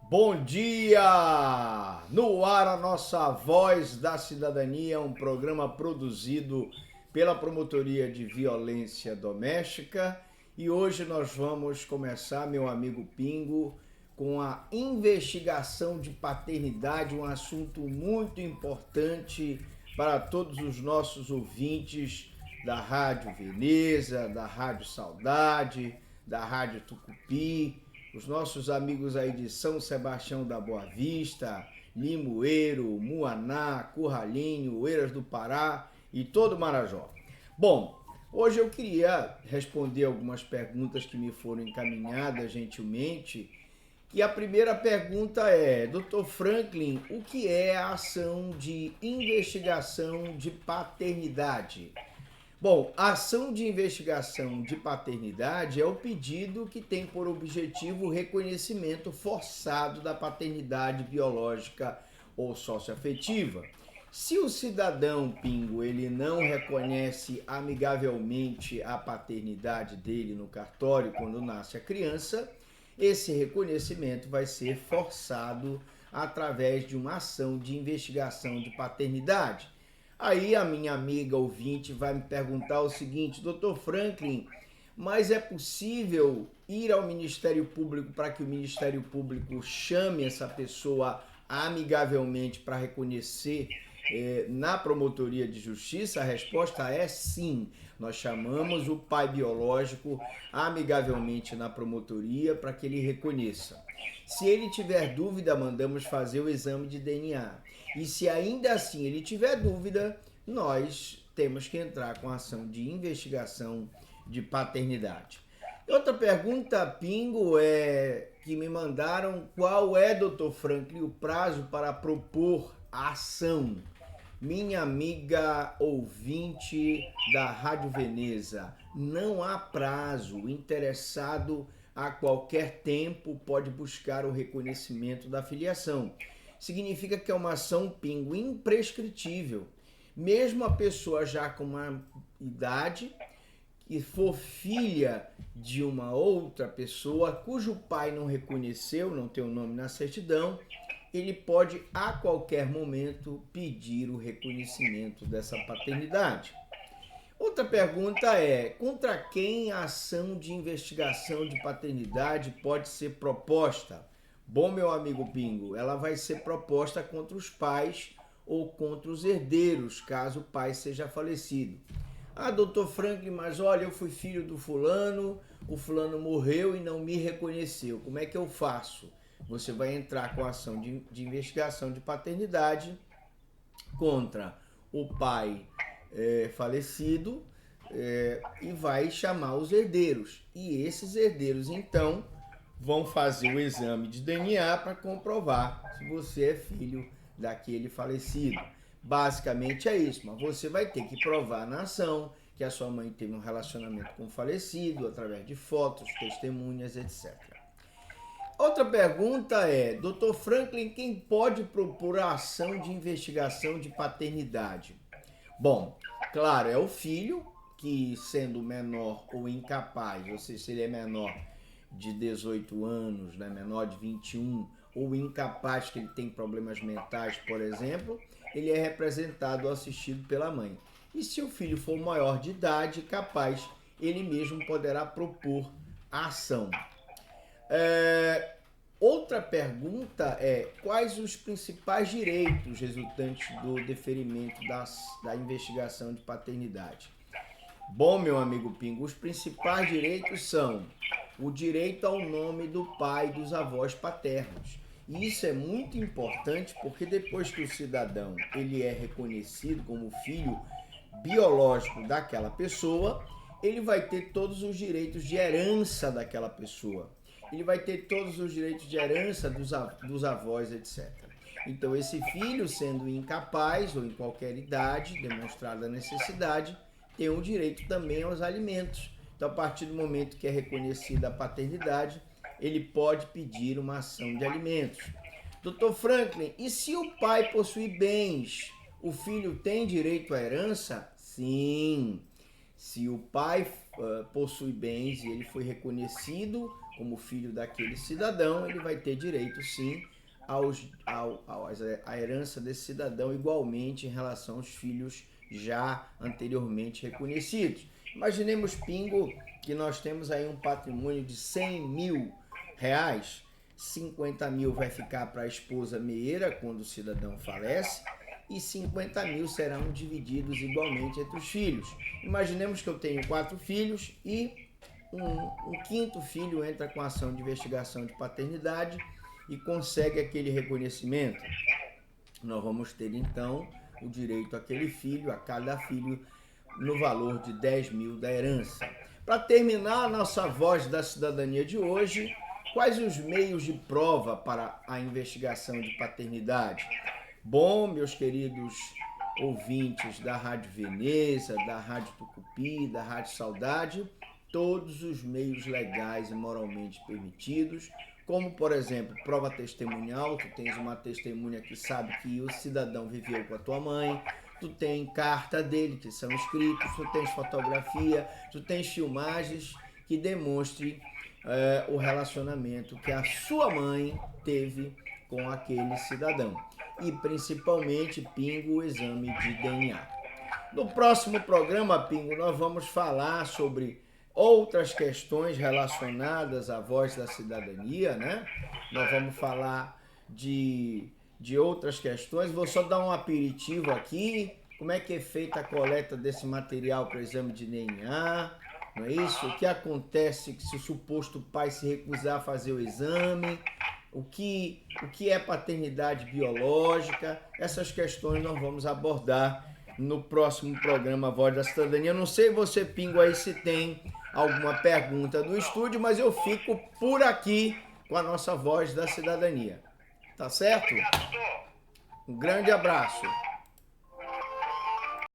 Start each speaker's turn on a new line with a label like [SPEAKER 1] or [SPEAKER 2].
[SPEAKER 1] Bom dia! No ar a nossa Voz da Cidadania, um programa produzido pela Promotoria de Violência Doméstica. E hoje nós vamos começar, meu amigo Pingo, com a investigação de paternidade, um assunto muito importante para todos os nossos ouvintes da Rádio Veneza, da Rádio Saudade, da Rádio Tucupi, os nossos amigos aí de São Sebastião da Boa Vista, Limoeiro, Muaná, Curralinho, Oeiras do Pará e todo o Marajó. Bom, hoje eu queria responder algumas perguntas que me foram encaminhadas gentilmente. E a primeira pergunta é, Dr. Franklin, o que é a ação de investigação de paternidade? Bom, a ação de investigação de paternidade é o pedido que tem por objetivo o reconhecimento forçado da paternidade biológica ou socioafetiva. Se o cidadão Pingo ele não reconhece amigavelmente a paternidade dele no cartório quando nasce a criança, esse reconhecimento vai ser forçado através de uma ação de investigação de paternidade. Aí a minha amiga ouvinte vai me perguntar o seguinte, Dr. Franklin, mas é possível ir ao Ministério Público para que o Ministério Público chame essa pessoa amigavelmente para reconhecer na Promotoria de Justiça? A resposta é sim. Nós chamamos o pai biológico amigavelmente na promotoria para que ele reconheça. Se ele tiver dúvida, mandamos fazer o exame de DNA. E se ainda assim ele tiver dúvida, nós temos que entrar com a ação de investigação de paternidade. Outra pergunta, Pingo, que me mandaram, qual é, Dr. Franklin, o prazo para propor a ação? Minha amiga ouvinte da Rádio Veneza, não há prazo. O interessado a qualquer tempo pode buscar o reconhecimento da filiação. Significa que é uma ação Pingo imprescritível. Mesmo a pessoa já com uma idade e for filha de uma outra pessoa cujo pai não reconheceu, não tem o nome na certidão, ele pode a qualquer momento pedir o reconhecimento dessa paternidade. Outra pergunta é, contra quem a ação de investigação de paternidade pode ser proposta? Bom, meu amigo Pingo, ela vai ser proposta contra os pais ou contra os herdeiros, caso o pai seja falecido. Ah, doutor Franklin, mas olha, eu fui filho do fulano, o fulano morreu e não me reconheceu. Como é que eu faço? Você vai entrar com a ação de investigação de paternidade contra o pai falecido e vai chamar os herdeiros. E esses herdeiros, então, vão fazer o exame de DNA para comprovar se você é filho daquele falecido. Basicamente é isso, mas você vai ter que provar na ação que a sua mãe teve um relacionamento com o falecido, através de fotos, testemunhas, etc. Outra pergunta é, Dr. Franklin, quem pode propor a ação de investigação de paternidade? Bom, claro, é o filho que, sendo menor ou incapaz, ou seja, se ele é menor de 18 anos, né, menor de 21, ou incapaz que ele tem problemas mentais, por exemplo, ele é representado ou assistido pela mãe. E se o filho for maior de idade, capaz, ele mesmo poderá propor a ação. Outra pergunta é, quais os principais direitos resultantes do deferimento da investigação de paternidade? Bom, meu amigo Pingo, os principais direitos são o direito ao nome do pai e dos avós paternos. E isso é muito importante porque depois que o cidadão ele é reconhecido como filho biológico daquela pessoa, ele vai ter todos os direitos de herança daquela pessoa. Ele vai ter todos os direitos de herança dos avós, etc. Então, esse filho, sendo incapaz ou em qualquer idade, demonstrada a necessidade, tem um direito também aos alimentos. Então, a partir do momento que é reconhecida a paternidade, ele pode pedir uma ação de alimentos. Dr. Franklin, e se o pai possui bens, o filho tem direito à herança? Sim. Se o pai possui bens e ele foi reconhecido como filho daquele cidadão, ele vai ter direito sim à herança desse cidadão igualmente em relação aos filhos já anteriormente reconhecidos. Imaginemos, Pingo, que nós temos aí um patrimônio de 100 mil reais, 50 mil vai ficar para a esposa meeira quando o cidadão falece e 50 mil serão divididos igualmente entre os filhos. Imaginemos que eu tenho 4 filhos e um quinto filho entra com ação de investigação de paternidade e consegue aquele reconhecimento. Nós vamos ter então o direito àquele filho, a cada filho, no valor de 10 mil da herança. Para terminar a nossa voz da cidadania de hoje, quais os meios de prova para a investigação de paternidade? Bom, meus queridos ouvintes da Rádio Veneza, da Rádio Tucupi, da Rádio Saudade, todos os meios legais e moralmente permitidos, como, por exemplo, prova testemunhal, tu tens uma testemunha que sabe que o cidadão viveu com a tua mãe, tu tem carta dele, que são escritos, tu tens fotografia, tu tens filmagens que demonstrem o relacionamento que a sua mãe teve com aquele cidadão. E, principalmente, Pingo, o exame de DNA. No próximo programa, Pingo, nós vamos falar sobre outras questões relacionadas à voz da cidadania, né? Nós vamos falar de outras questões. Vou só dar um aperitivo aqui. Como é que é feita a coleta desse material para o exame de DNA? Não é isso? O que acontece se o suposto pai se recusar a fazer o exame? O que é paternidade biológica? Essas questões nós vamos abordar no próximo programa Voz da Cidadania. Não sei você, Pingo, aí se tem alguma pergunta do estúdio, mas eu fico por aqui com a nossa Voz da Cidadania. Tá certo? Um grande abraço.